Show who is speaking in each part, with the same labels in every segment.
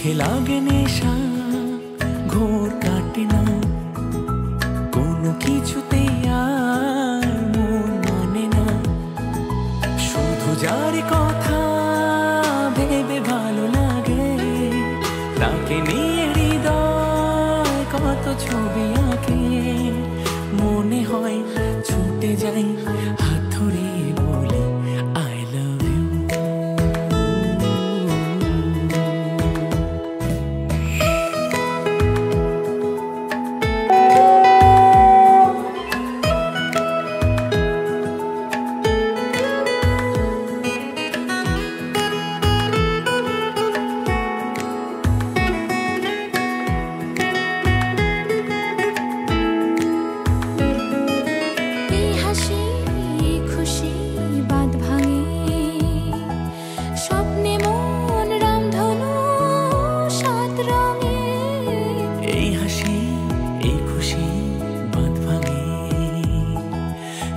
Speaker 1: চোখে লাগে নেশা, ঘোর কাটে না কোনো কিছুতেই, আর মন মানে না। শুধু যার কথা ভেবে ভালো লাগে, তাকে নিয়ে হৃদয় কত ছবি আঁকে। মনে হয় ছুটে যাই হাত ধরে বলি আই লাভ ইউ।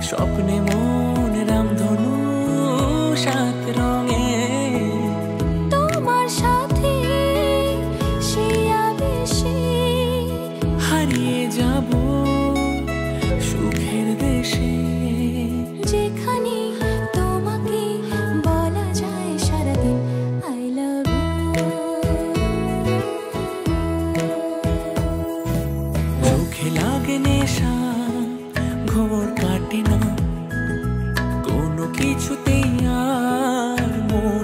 Speaker 1: স্বপ্নে মন রামধনু সাত রঙে,
Speaker 2: তোমার সাথে সেই আবেশে
Speaker 1: হারিয়ে যাব সুখের দেশে।
Speaker 2: যেখানে তোমাকে বলা যায় সারাদিন আই লাভ ইউ।
Speaker 1: চোখে লাগে নেশা, ঘোর কাটে না কোনো কিছুতেই, আর মন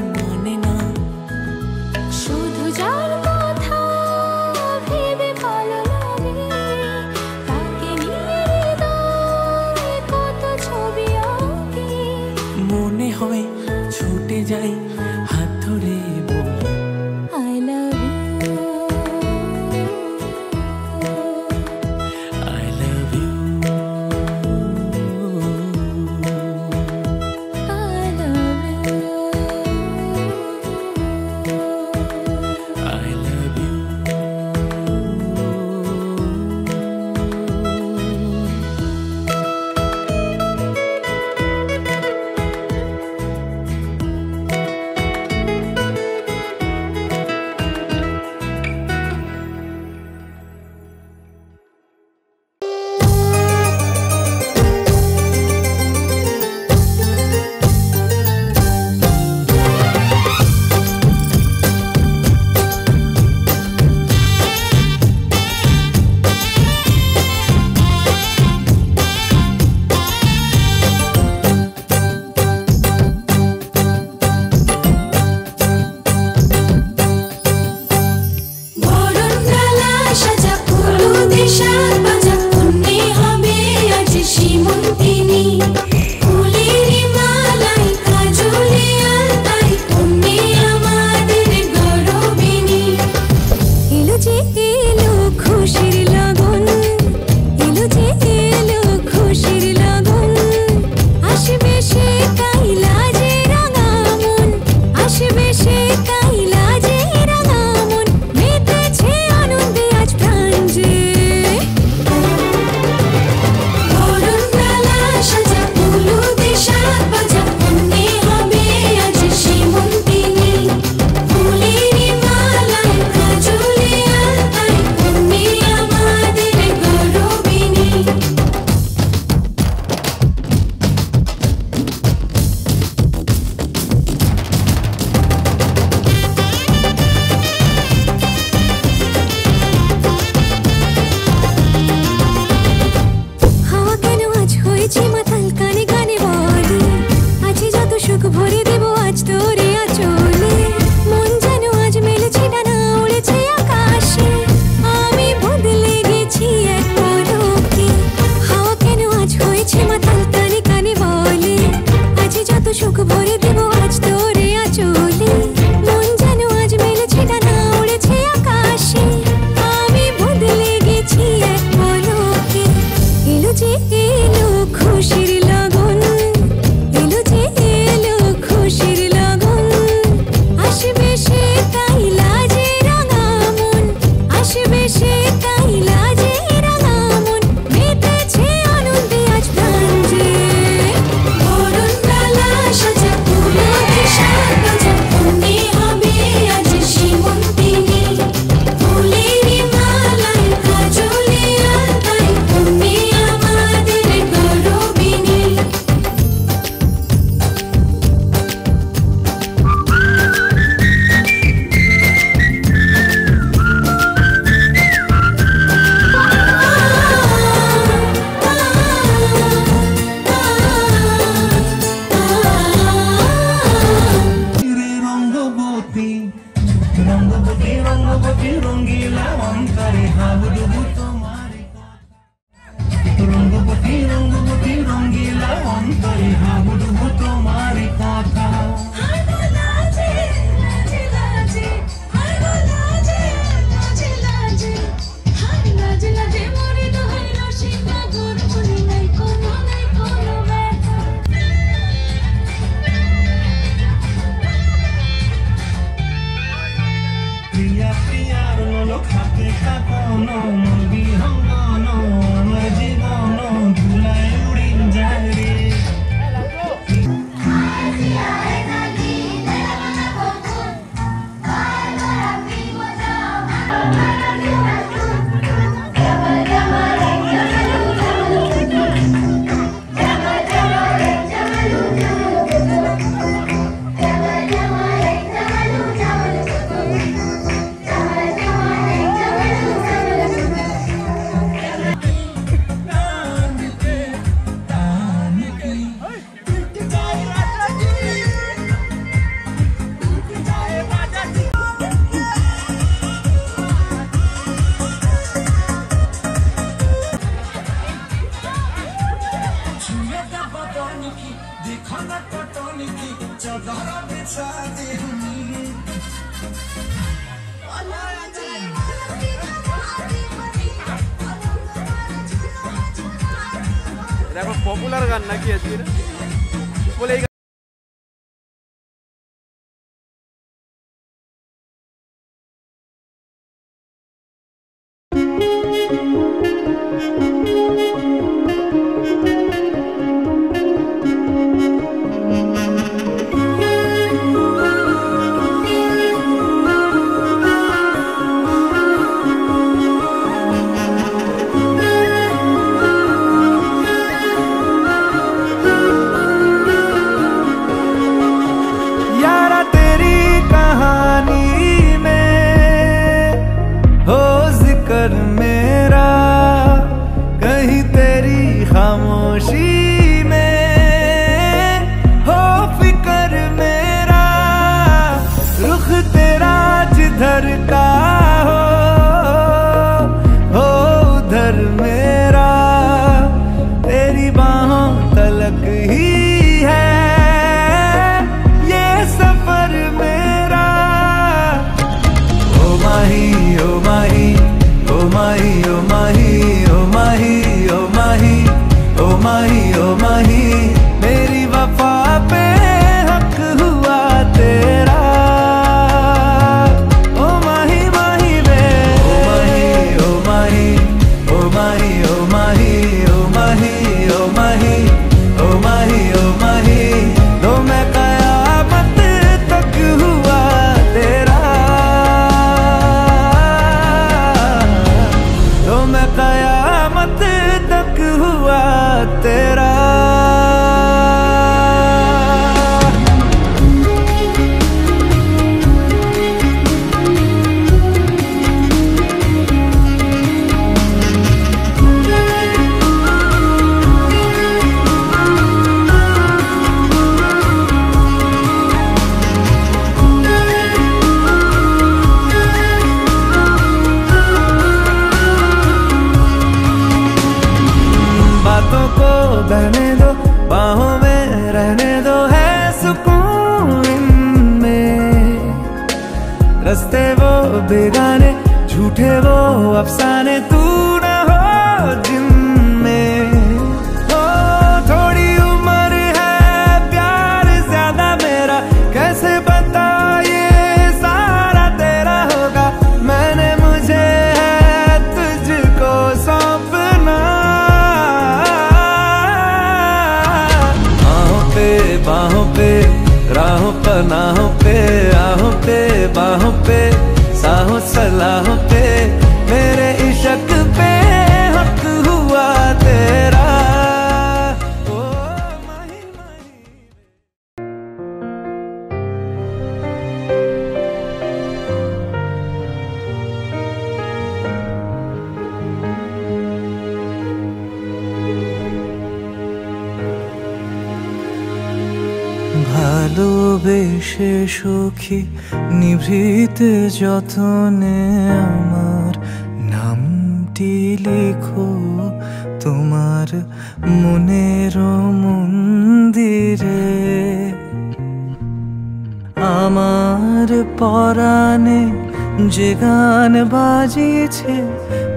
Speaker 3: দেখো পপুলার গান নাকি আজকে বলে
Speaker 1: मेरा कहीं तेरी खामोशी में हो फिकर मेरा रुख तेरा जिधर का हो उधर मेरा तेरी बाहों तलक ही है ये सफर मेरा ओ माही ओ माही ओ माही ओ माही ओ माही ओ माही ओ माही ओ माही मेरी वफा पे हक हुआ तेरा ओ माही माही वे ओ माही ओ माही ओ माही ओ माही ओ माही ओ माही ओ माही तो मैं कयामत तक हुआ तेरा मैं कयामत तक हुआ तेरा बातों को बहने दो बाहों में रहने दो है सुकून इनमें रस्ते वो बेगाने झूठे वो अफसाने तू न हो जिनमें हो थोड़ी उम्र है प्यार ज्यादा मेरा कैसे बता ये सारा तेरा होगा मैंने मुझे है तुझको सौंपना बाहों पे राहों पनाहों पे आहों पे बाहों पे साहों सलाहों पे मेरे इश्क पे हक हुआ तेरा ओ माही माही ভালোবেসে সখী নিভৃত যতনে আমার নামটি লিখো তোমার মনের মন্দিরে আমার পরাণে যে গান বাজিছে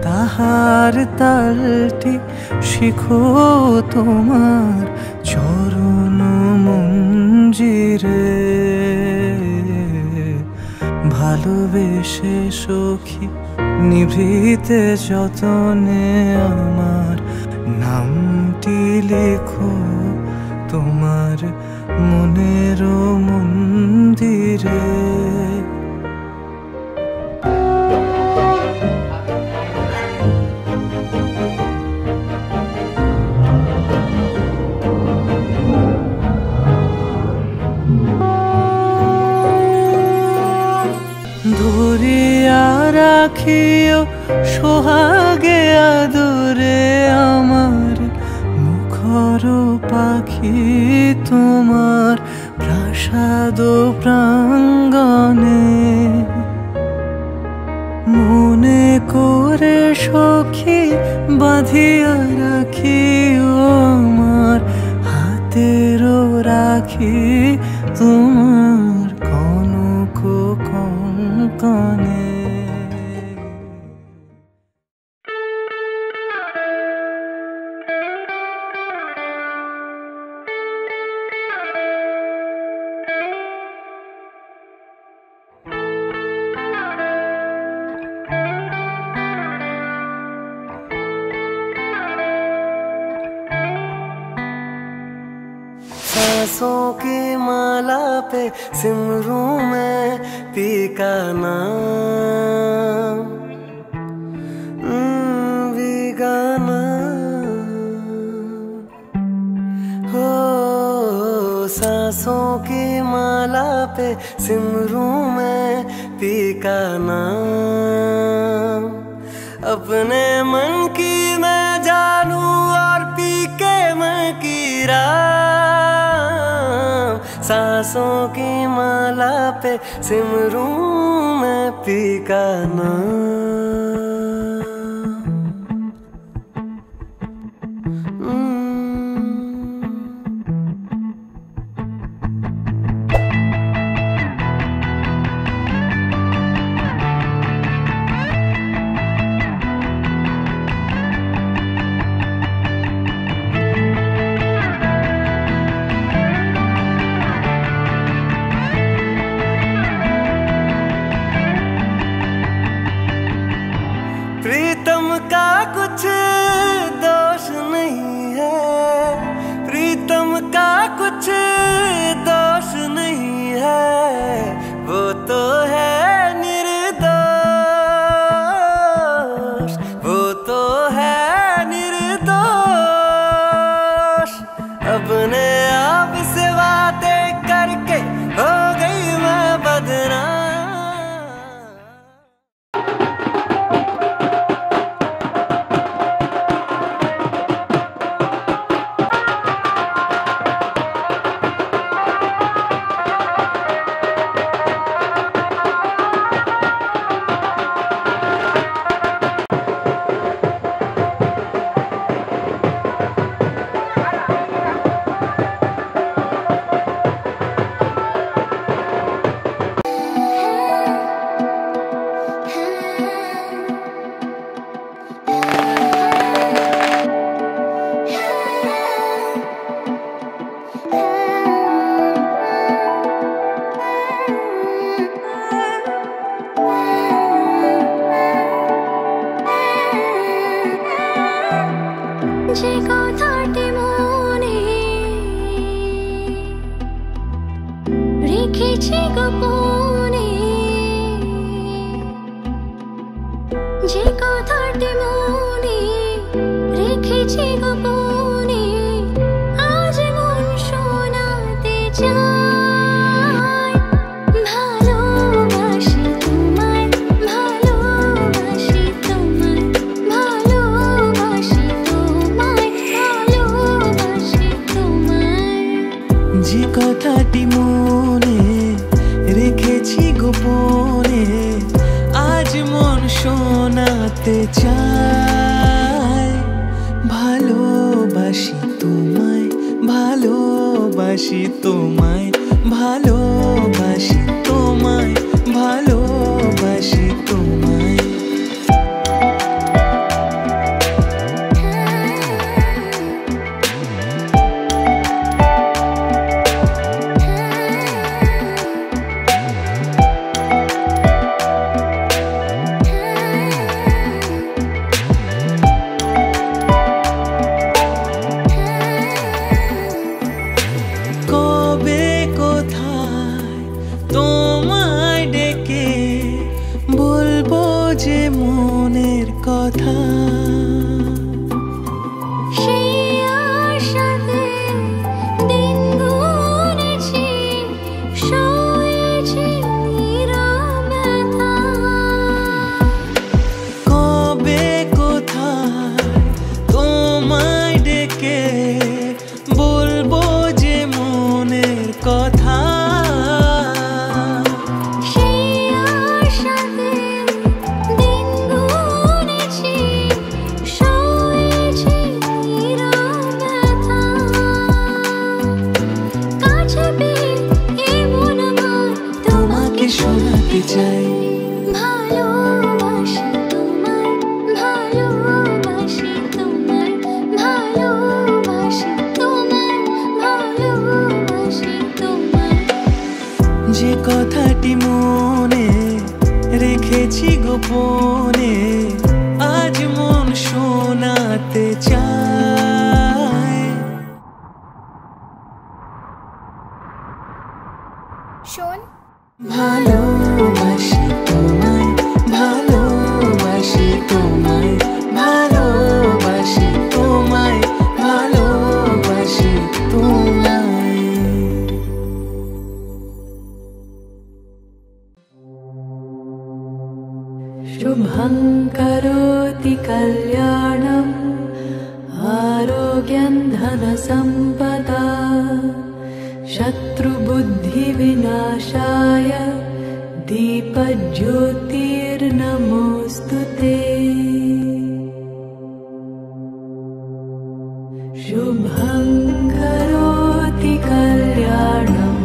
Speaker 1: তাহার তালটি শিখো তোমার চরণ মঞ্জিরে ভালোবেসে সখী নিভৃতে যতনে আমার নামটি লেখো তোমার মনের মন্দিরে। ধরিয়া রাখিও সোহাগে আদরে আমার মুখর পাখি তোমার প্রাসাদ প্রাঙ্গণে। মনে করে সখী বাঁধিয়া রাখিও আমার হাতেরও রাখি তোমার কনক কঙ্কণে। सांसों की माला पे सिमरूं मैं पी का नाम, बेगाना हो। सांसों की माला पे सिमरूं मैं पी का नाम। अपने मन की मैं जानूं और पी के मन की राम। सांसों की माला पे सिमरूं मैं पी का नाम। प्रीतम का कुछ दोष नहीं है, प्रीतम का कुछ दोष नहीं है। वो तो है निर्दोष, वो तो है निर्दोष। अपने आप से बातें करके हो गई मैं बदनाम।
Speaker 2: যে কথাটি মনে রেখেছি গোপনে, যে কথাটি মনে রেখেছি গোপনে, আজ মন শোনাতে চায়। ভালোবাসি তোমায়, ভালোবাসি তোমায়, ভালোবাসি তোমায়,
Speaker 1: তোকে শোনাতে চাই।
Speaker 2: ভালোবাসি তোমায়, ভালোবাসি তোমায়, ভালোবাসি তোমায়, ভালোবাসি তোমায়।
Speaker 1: যে কথাটি মনে রেখেছি গোপনে, আজ মন শোনাতে চায়।
Speaker 2: শোন,
Speaker 1: ভালোবাসি তোমায়, ভালোবাসি তোমায়, ভালোবাসি তোমায়, ভালোবাসি তোমায়।
Speaker 4: शुभं करोति कल्याणम् आरोग्यं धनसम्पदा शत्रुबुद्धिविनाशाय दीपज्योतिर्नमोऽस्तु ते। शुभं करोति कल्याणम्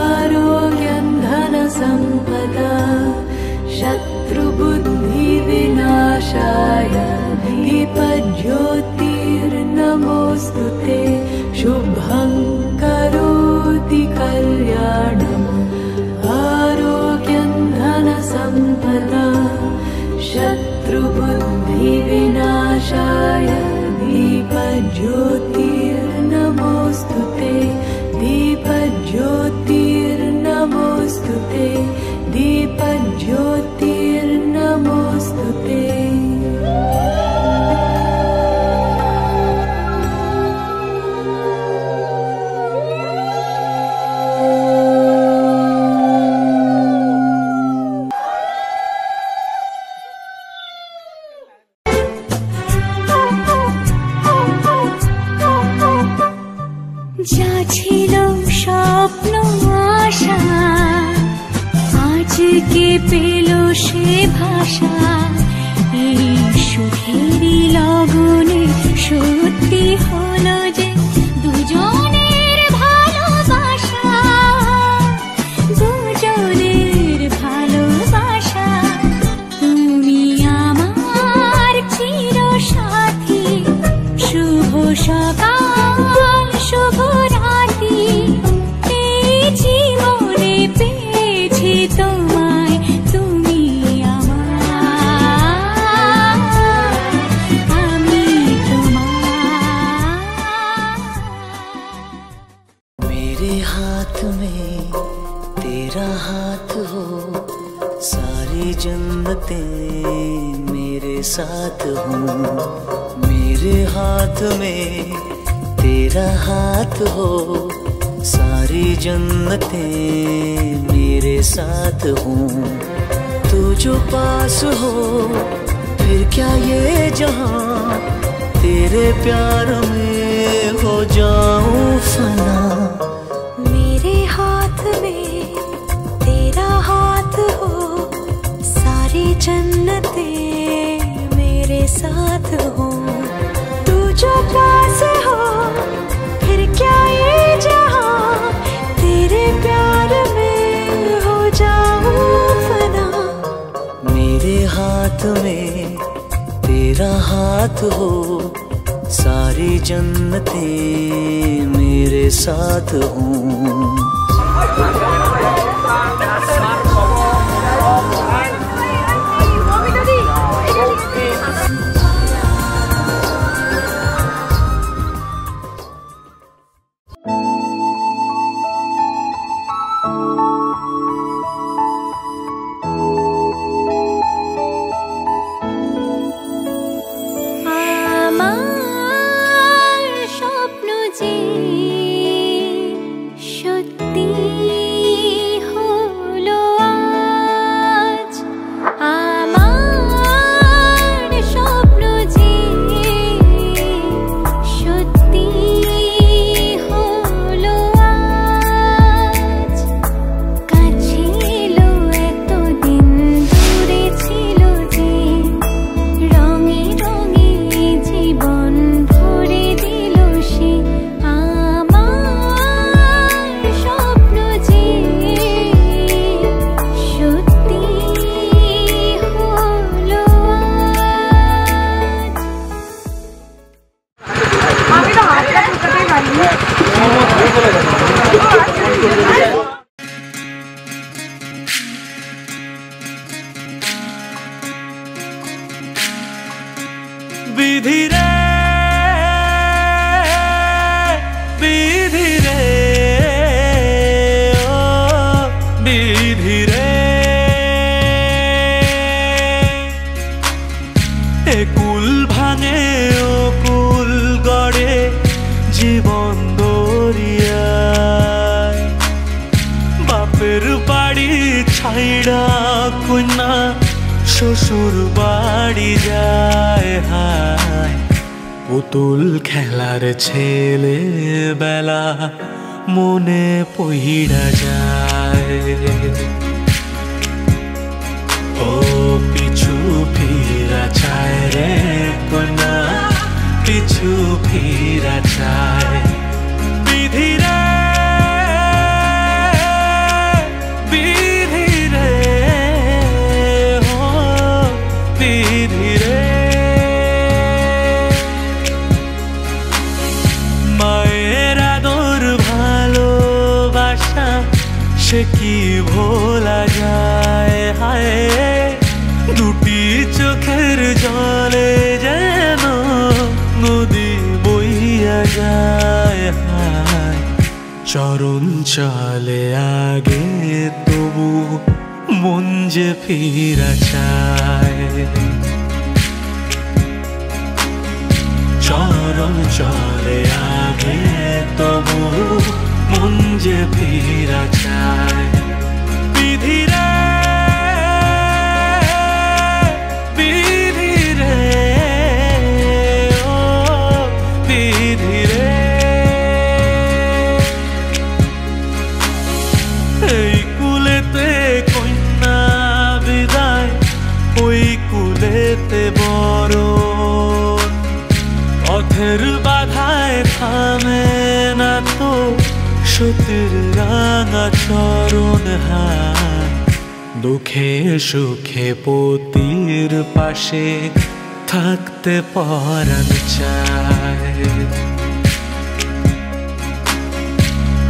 Speaker 4: आरोग्यं धनसम्पदा शत्रुबुद्धिविनाशाय दीपज्योतिर्नमोऽस्तु ते। शुभं करोति कल्याणम् आरोग्यं धनसम्पदा शत्रुबुद्धिविनाशाय दीपज्योतिर्नमोऽस्तु ते। दीपज्योतिर्नमोऽस्तु ते। दीपज्योतिर्नमोऽस्तु ते।
Speaker 2: যা ছিল স্বপ্ন আশা আজকে পেল সে ভাষা। এই সুখেরই লগনে সত্যি হলো যে দুজনের ভালোবাসা, দুজনের ভালোবাসা। তুমি আমার চিরসাথী, শুভ সকাল শুভ রাতি। এই জীবনে পেয়েছি তোমায়, তুমি আমার, আমি তোমার।
Speaker 1: मेरे हाथ में तेरा हाथ हो, सारी जन्नतें मेरे साथ हो। मेरे हाथ में तेरा हाथ हो, सारी जन्नतें मेरे साथ हो। तू जो पास हो फिर क्या ये जहां, तेरे प्यार में हो जाऊं फना।
Speaker 2: मेरे हाथ में तेरा हाथ हो, सारी जन्नतें मेरे साथ हो। तू जो पास हो फिर क्या ये जहां, तेरे प्यार में हो जाऊं फना।
Speaker 1: मेरे हाथ में तेरा हाथ हो, सारी जन्नतें मेरे साथ हों।
Speaker 2: সত্যি হলো
Speaker 1: বিধি রে বিধি রে ও বিধি রে এ কুল ভাঙে ও কুল গড়ে জীবন দরিয়ায় বাপের বাড়ি ছাইড়া কন্যা শ্বশুর বাড়ি যায় হায় পুতুল খেলার ছেলে বেলা মনে পইড়া যায় ও পিছু ফিরা চায় রে কন্যা পিছু ফিরা চায় বিধি রে বিধি রে ও বিধি রে মায়ের আদর ভালোবাসা সে কি ভোলা যায় হায় দুটি চোখের জলে যেন নদী বইয়া যায় হায় চরণ চলে আগে তবু মন যে ফিরা চায় চরণ চলে আগে তবু মন যে ফিরা চায় বিধি রে বিধি রে ও বিধি রে এই কুলেতে কন্যা বিদায় ওই কুলেতে বড় পথের বাধায় থামে না তো সতীর রাঙা চরণ হায় দুঃখে সুখে পতির পাশে থাকতে পরাণ চায়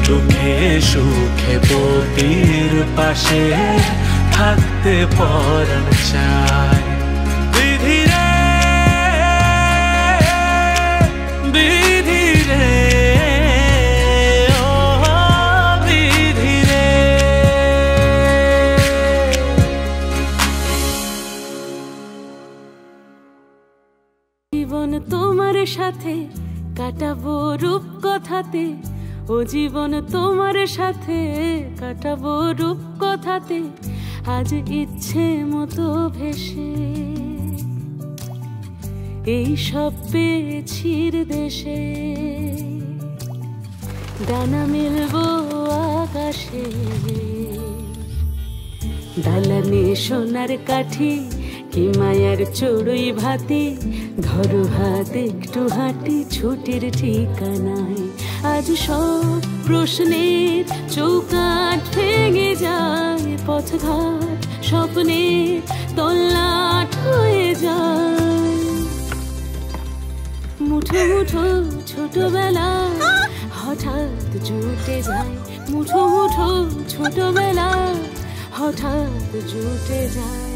Speaker 1: দুঃখে সুখে পতির পাশে থাকতে পরাণ চায় বিধি রে বিধি রে ও বিধি রে
Speaker 4: জীবন তোমার সাথে কাটাবো রূপ কথাতে ও জীবন তোমার সাথে কাটাবো রূপ কথাতে আজ ইচ্ছে মতো ভেসে এই সব পেয়েছি দেশে ডানা মেলবো আকাশে দালানে সোনার কাঠি কি মায়ার চড়ুই ভাতি ধরো হাত একটু হাঁটি ছুটির ঠিকানায় আজ সব প্রশ্নের চৌকাঠ ভেঙে যায় পথঘাট স্বপ্নে তল্লাট হয়ে যায় মুঠো মুঠো ছোটবেলা হঠাৎ জুটে যায় মুঠো মুঠো ছোটবেলা হঠাৎ জুটে যায়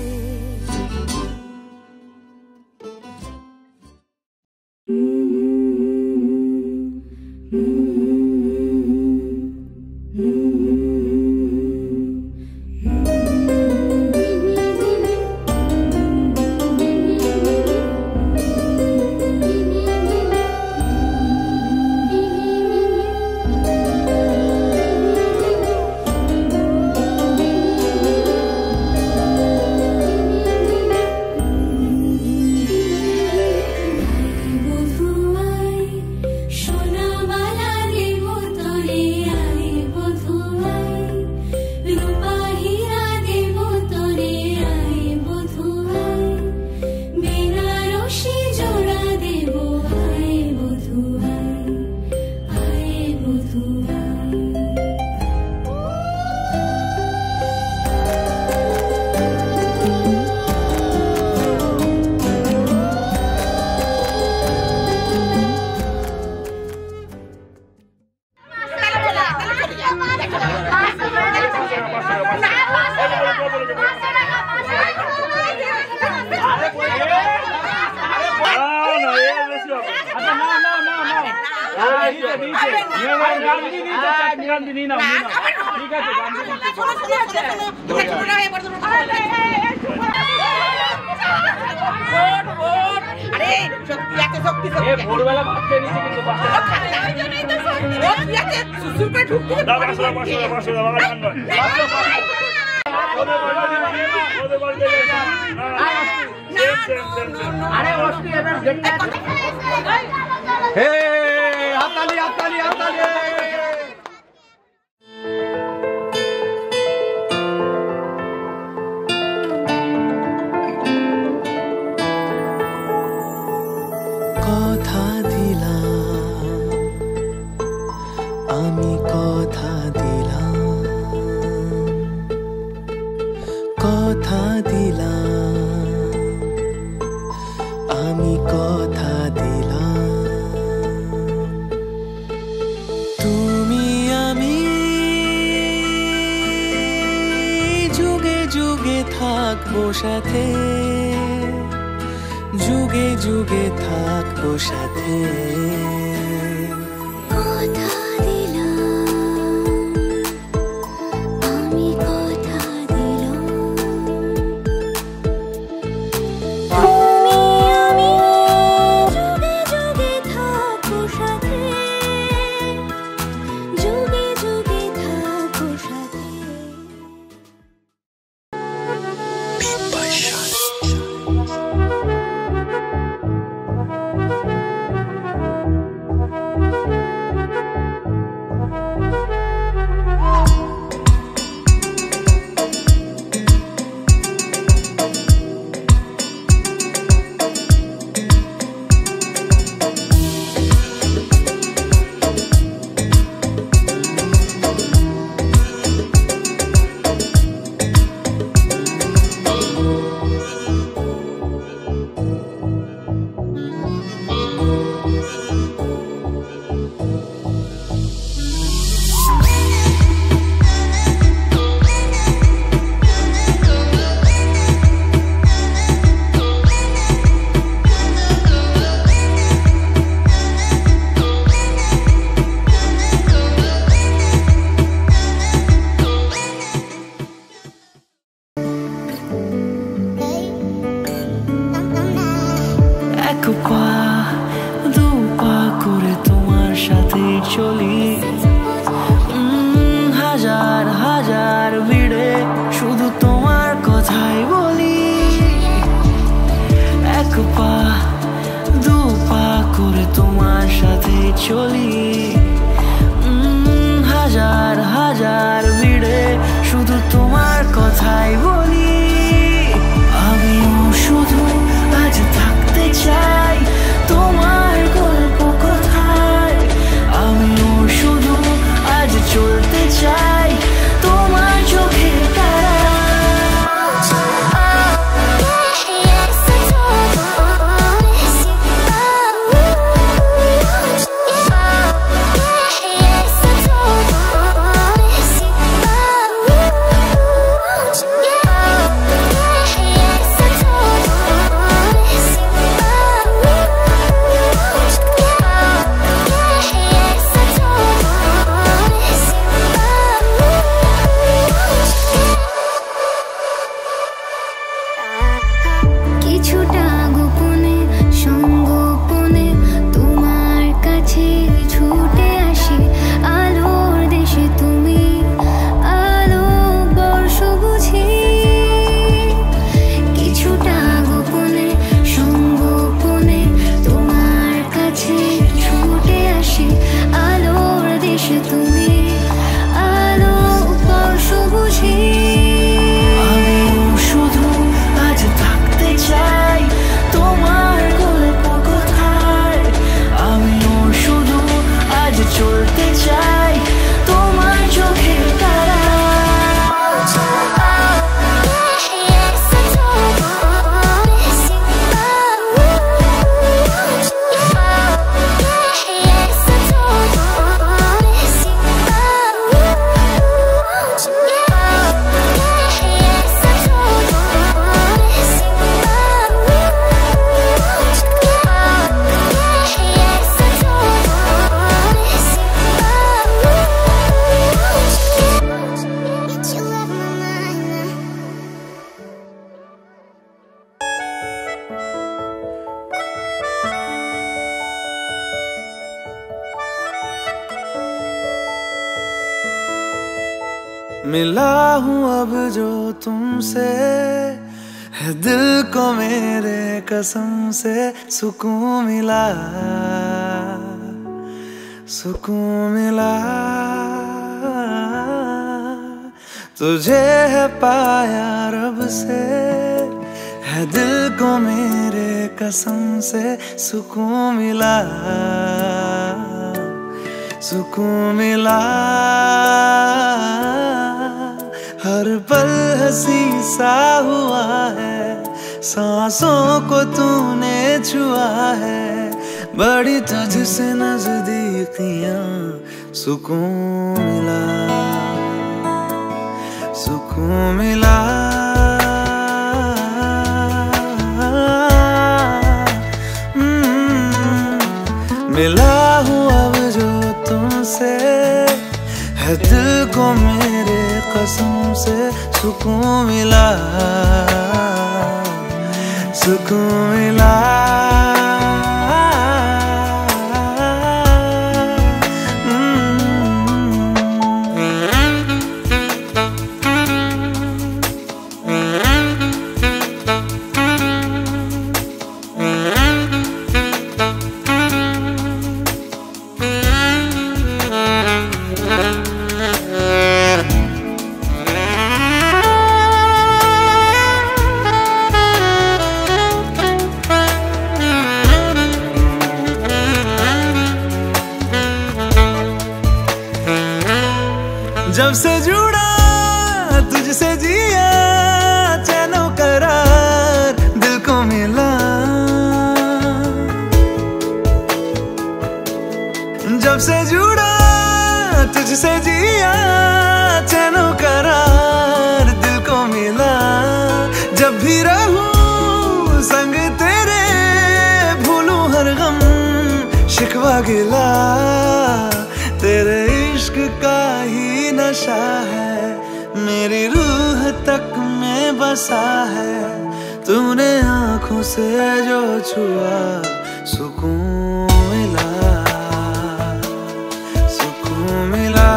Speaker 1: সাথে যুগে যুগে থাকবো সাথে
Speaker 2: কথা দিলাম আমি কথা দিলাম তুমি আমি যুগে যুগে থাকবো সাথে যুগে যুগে থাকবো সাথে
Speaker 1: मिला हूँ अब जो तुमसे, है दिल को मेरे कसम से सुकून मिला, सुकून मिला। तुझे है पाया रब से, है दिल को मेरे कसम से सुकून मिला, सुकून मिला। हर पल हंसी सा हुआ है, सांसों को तूने छुआ है, बड़ी तुझसे नजदीकियां, सुकून मिला, सुकून मिला। मिला हूँ अब जो तुमसे, है दिल को मेरे कसम से सुकून मिला, सुकून मिला। जब से जुड़ा तुझसे जिया, चैनो करार दिल को मिला। जब से जुड़ा तुझसे जिया, चैनो करार दिल को मिला। जब भी रहूं संग तेरे, भूलूं हर गम शिकवा गिला। तेरे इश्क का ही नशा है, मेरी रूह तक में बसा है। तूने आँखों से जो छुआ, सुकून मिला, सुकून मिला।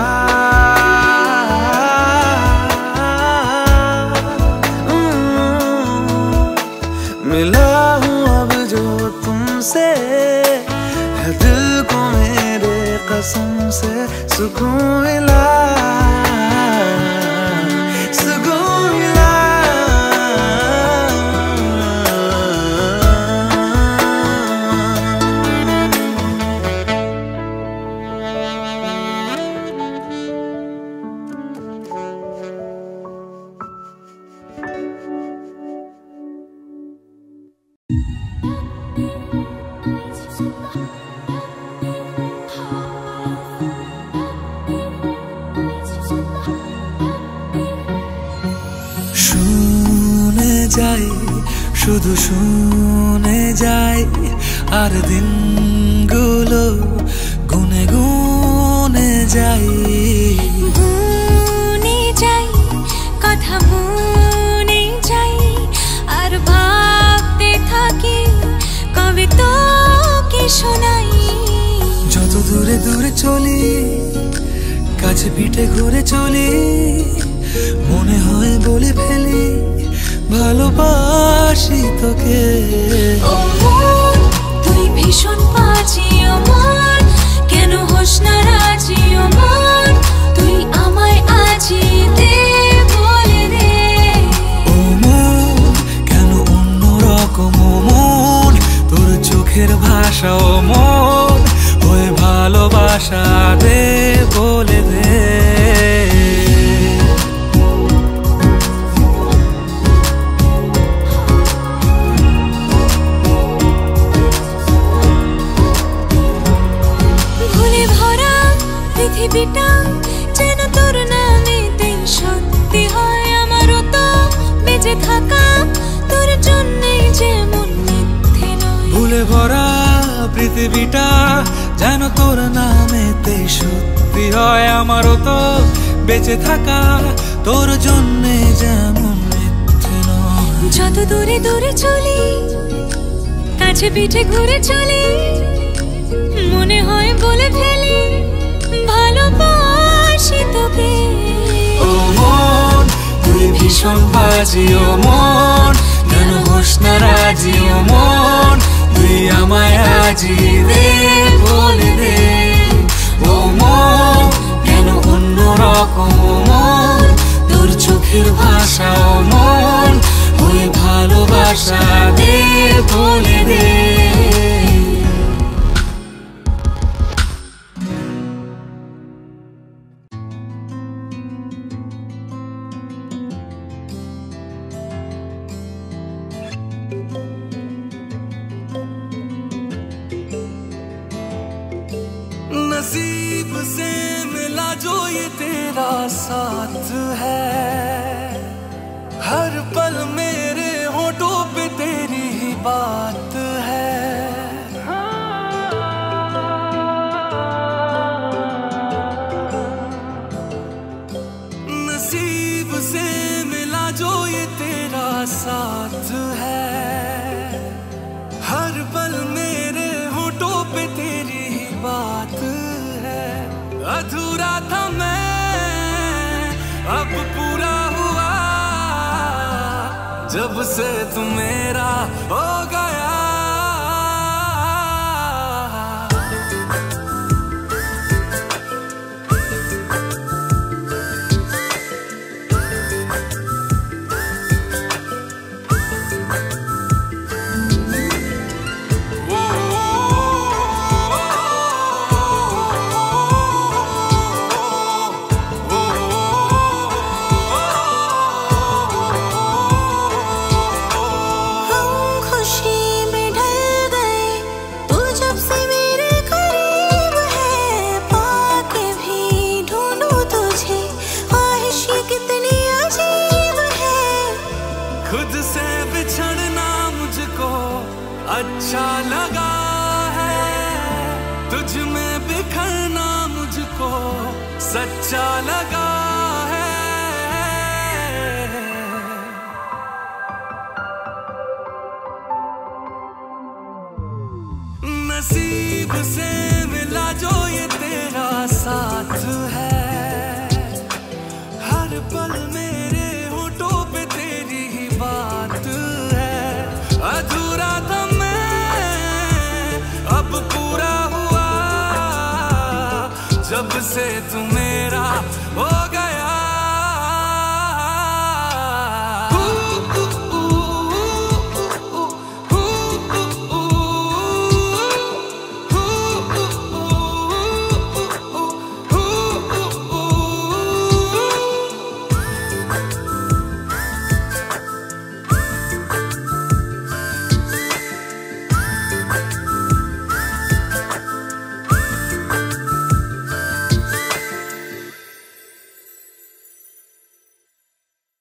Speaker 1: मिला हूँ अब जो तुमसे, है दिल को मेरे कसम से सुकून मिला, सुकून मिला। শুনে যাই, শুধু শুনে যাই, আর দিনগুলো গুনে গুনে যাই।
Speaker 2: গুনে যাই, কথা মনে যাই, আর ভাবতে থাকি কবে তোকে শোনাই।
Speaker 1: যত দূরে দূরে চলি, কাছে পিঠে ঘুরে চলি, মনে হয় বলে ফেলি ভালোবাসি তোকে।
Speaker 2: ও মন, তুই ভীষণ পাজি ও মন, কেন হোস না রাজি ও মন, তুই আমায় আজি দে বলে দে।
Speaker 1: ও মন, কেন অন্য রকম ও মন, তোর চোখের ভাষা ও মন, হয়ে ভালোবাসা দে বলে দে।
Speaker 2: পৃথিবীটা যেন তোর নামেতেই সত্যি হয়, আমারও তো বেঁচে থাকা তোর জন্যই যেমন মিথ্যে নয়।
Speaker 1: ভুলে ভরা পৃথিবীটা যেন তোর নামেতেই সত্যি হয়, আমারও তো বেঁচে থাকা তোর জন্যে যেমন মিথ্যে নয়।
Speaker 2: যত দূরে দূরে চলি, কাছে পিঠে ঘুরে চলি, মনে হয় বলে ফেলি ভালোবাসি তোকে।
Speaker 1: ও মন তুই ভীষণ বাজি ও মন কেন হোস না রাজি ও মন তুই আমায় আজি দে বলে দে ও মন কেন অন্য রকম ও মন তোর চোখের ভাষা ও মন ওই ভালোবাসা দে বলে দে नसीब से मिला जो ये तेरा साथ है हर पल मेरे होठों पे तेरी ही बात है नसीब से मिला जो ये तेरा साथ है हर पल मेरे होठों पे तेरी ही बात है अधूरा था मैं अब पूरा हुआ जब से तू मेरा हो गया खुद से बिछड़ना मुझको अच्छा लगा है तुझ में बिखरना मुझको सच्चा लगा है नसीब से मिला जो ये तेरा साथ है हर पल मेरे होठों पे तेरी ही बात है अधूरा था मैं अब पूरा हुआ जब से तू मेरा हो गया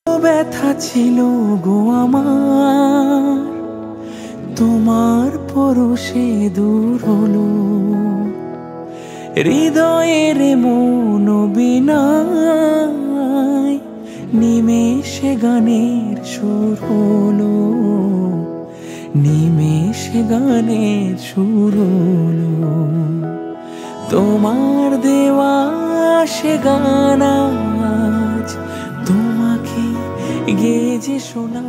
Speaker 1: ব্যথা ছিল গো আমার তোমার পরশে দূর হলো হৃদয়ের মন বিনায় নিমেষে গানের সুর হলো নিমেষে গানের সুর হলো তোমার দেওয়া সে গান আজ তোমাকে গেয়ে যে শোনা